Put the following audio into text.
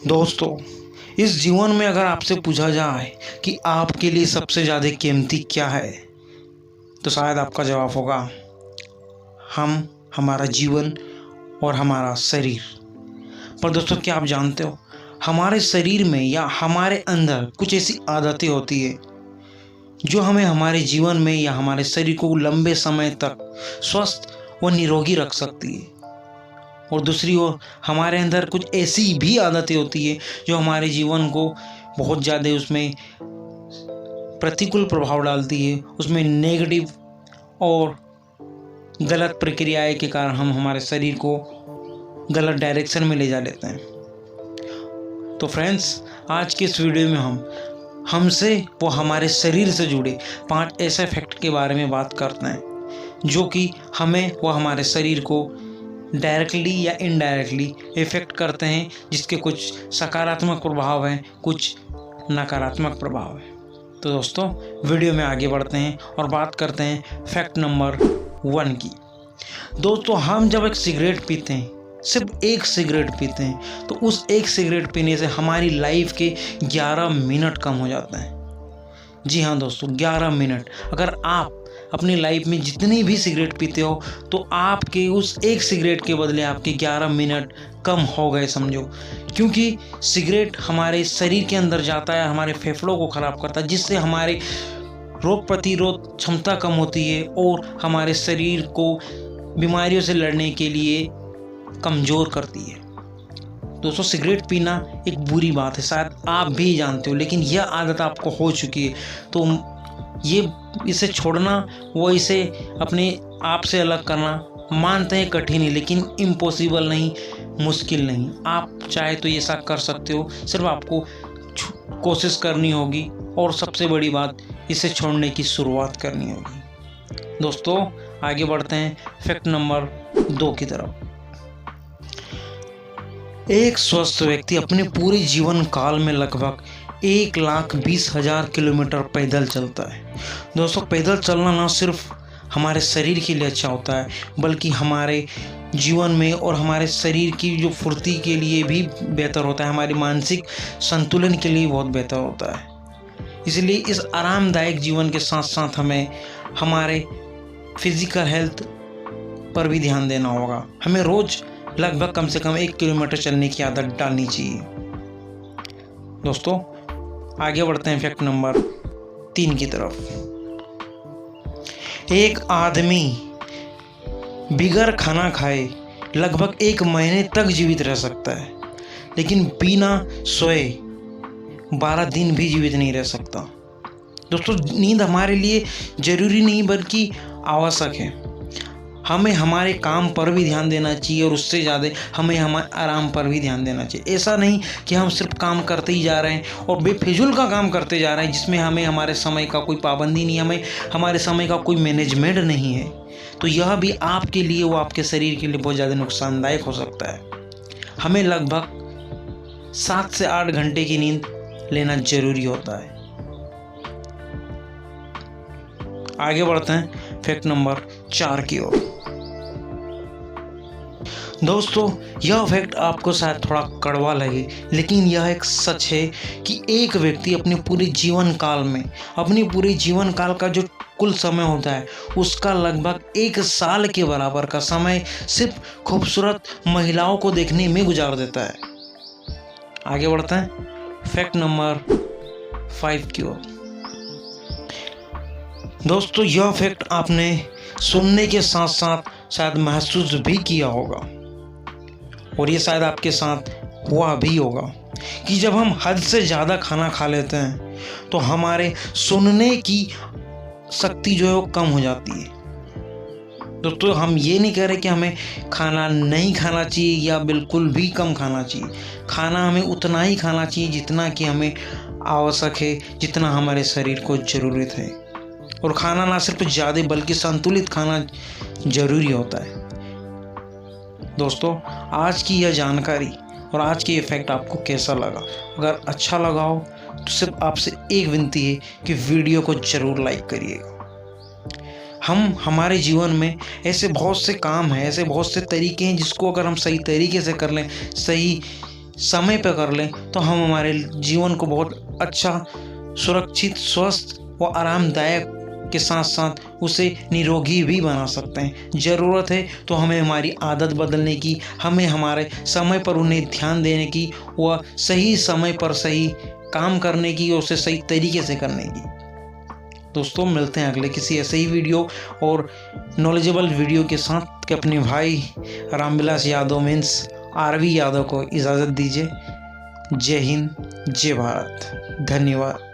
दोस्तों, इस जीवन में अगर आपसे पूछा जाए कि आपके लिए सबसे ज़्यादा कीमती क्या है, तो शायद आपका जवाब होगा हमारा जीवन और हमारा शरीर। पर दोस्तों, क्या आप जानते हो, हमारे शरीर में या हमारे अंदर कुछ ऐसी आदतें होती है जो हमें हमारे जीवन में या हमारे शरीर को लंबे समय तक स्वस्थ व निरोगी रख सकती है। और दूसरी ओर हमारे अंदर कुछ ऐसी भी आदतें होती है जो हमारे जीवन को बहुत ज़्यादा उसमें प्रतिकूल प्रभाव डालती है, उसमें नेगेटिव और गलत प्रक्रियाएं के कारण हम हमारे शरीर को गलत डायरेक्शन में ले जा लेते हैं। तो फ्रेंड्स, आज के इस वीडियो में हमसे वो हमारे शरीर से जुड़े 5 ऐसे फैक्ट के बारे में बात करते हैं जो कि हमें व हमारे शरीर को डायरेक्टली या इनडायरेक्टली इफ़ेक्ट करते हैं, जिसके कुछ सकारात्मक प्रभाव हैं, कुछ नकारात्मक प्रभाव हैं। तो दोस्तों, वीडियो में आगे बढ़ते हैं और बात करते हैं फैक्ट नंबर 1 की। दोस्तों, हम जब एक सिगरेट पीते हैं, सिर्फ एक सिगरेट पीते हैं, तो उस एक सिगरेट पीने से हमारी लाइफ के 11 मिनट कम हो जाते हैं। जी हाँ दोस्तों, 11 मिनट। अगर आप अपनी लाइफ में जितनी भी सिगरेट पीते हो तो आपके उस एक सिगरेट के बदले आपके 11 मिनट कम हो गए समझो। क्योंकि सिगरेट हमारे शरीर के अंदर जाता है, हमारे फेफड़ों को ख़राब करता है, जिससे हमारे रोग प्रतिरोध क्षमता कम होती है और हमारे शरीर को बीमारियों से लड़ने के लिए कमज़ोर करती है। दोस्तों, सिगरेट पीना एक बुरी बात है, शायद आप भी जानते हो, लेकिन यह आदत आपको हो चुकी है। तो इसे छोड़ना वो इसे अपने आप से अलग करना मानते हैं कठिन है, लेकिन इम्पॉसिबल नहीं, मुश्किल नहीं। आप चाहे तो ये ऐसा कर सकते हो, सिर्फ आपको कोशिश करनी होगी और सबसे बड़ी बात, इसे छोड़ने की शुरुआत करनी होगी। दोस्तों, आगे बढ़ते हैं फैक्ट नंबर 2 की तरफ। एक स्वस्थ व्यक्ति अपने पूरे जीवन काल में लगभग 1,20,000 किलोमीटर पैदल चलता है। दोस्तों, पैदल चलना ना सिर्फ हमारे शरीर के लिए अच्छा होता है, बल्कि हमारे जीवन में और हमारे शरीर की जो फुर्ती के लिए भी बेहतर होता है, हमारे मानसिक संतुलन के लिए बहुत बेहतर होता है। इसलिए इस आरामदायक जीवन के साथ साथ हमें हमारे फिजिकल हेल्थ पर भी ध्यान देना होगा। हमें रोज़ लगभग कम से कम 1 किलोमीटर चलने की आदत डालनी चाहिए। दोस्तों, आगे बढ़ते हैं फैक्ट नंबर 3 की तरफ। एक आदमी बिगर खाना खाए लगभग 1 महीने तक जीवित रह सकता है, लेकिन बिना सोए 12 दिन भी जीवित नहीं रह सकता। दोस्तों, नींद हमारे लिए ज़रूरी नहीं बल्कि आवश्यक है। हमें हमारे काम पर भी ध्यान देना चाहिए और उससे ज़्यादा हमें हमारे आराम पर भी ध्यान देना चाहिए। ऐसा नहीं कि हम सिर्फ काम करते ही जा रहे हैं और बेफिजूल का काम करते जा रहे हैं, जिसमें हमें हमारे समय का कोई पाबंदी नहीं, हमें हमारे समय का कोई मैनेजमेंट नहीं है। तो यह भी आपके लिए वो आपके शरीर के लिए बहुत ज़्यादा नुकसानदायक हो सकता है। हमें लगभग 7 से 8 घंटे की नींद लेना जरूरी होता है। आगे बढ़ते हैं फैक्ट नंबर 4 की ओर। दोस्तों, यह फैक्ट आपको शायद थोड़ा कड़वा लगे, लेकिन यह एक सच है कि एक व्यक्ति अपने पूरे जीवन काल का जो कुल समय होता है, उसका लगभग 1 साल के बराबर का समय सिर्फ खूबसूरत महिलाओं को देखने में गुजार देता है। आगे बढ़ते हैं फैक्ट नंबर 5 की ओर। दोस्तों, यह फैक्ट आपने सुनने के साथ साथ शायद महसूस भी किया होगा और ये शायद आपके साथ हुआ भी होगा कि जब हम हद से ज़्यादा खाना खा लेते हैं तो हमारे सुनने की शक्ति जो है वो कम हो जाती है। दोस्तों, हम ये नहीं कह रहे कि हमें खाना नहीं खाना चाहिए या बिल्कुल भी कम खाना चाहिए। खाना हमें उतना ही खाना चाहिए जितना कि हमें आवश्यक है, जितना हमारे शरीर को ज़रूरत है। और खाना ना सिर्फ ज़्यादा बल्कि संतुलित खाना ज़रूरी होता है। दोस्तों, आज की यह जानकारी और आज के इफेक्ट आपको कैसा लगा? अगर अच्छा लगा हो तो सिर्फ आपसे एक विनती है कि वीडियो को ज़रूर लाइक करिएगा। हमारे जीवन में ऐसे बहुत से काम हैं, ऐसे बहुत से तरीके हैं जिसको अगर हम सही तरीके से कर लें, सही समय पर कर लें तो हम हमारे जीवन को बहुत अच्छा, सुरक्षित, स्वस्थ व आरामदायक के साथ साथ उसे निरोगी भी बना सकते हैं। ज़रूरत है तो हमें हमारी आदत बदलने की, हमें हमारे समय पर उन्हें ध्यान देने की, व सही समय पर सही काम करने की और उसे सही तरीके से करने की। दोस्तों, मिलते हैं अगले किसी ऐसे ही वीडियो और नॉलेजेबल वीडियो के साथ कि अपने भाई रामविलास यादव मीन्स RV यादव को इजाज़त दीजिए। जय हिंद, जय भारत, धन्यवाद।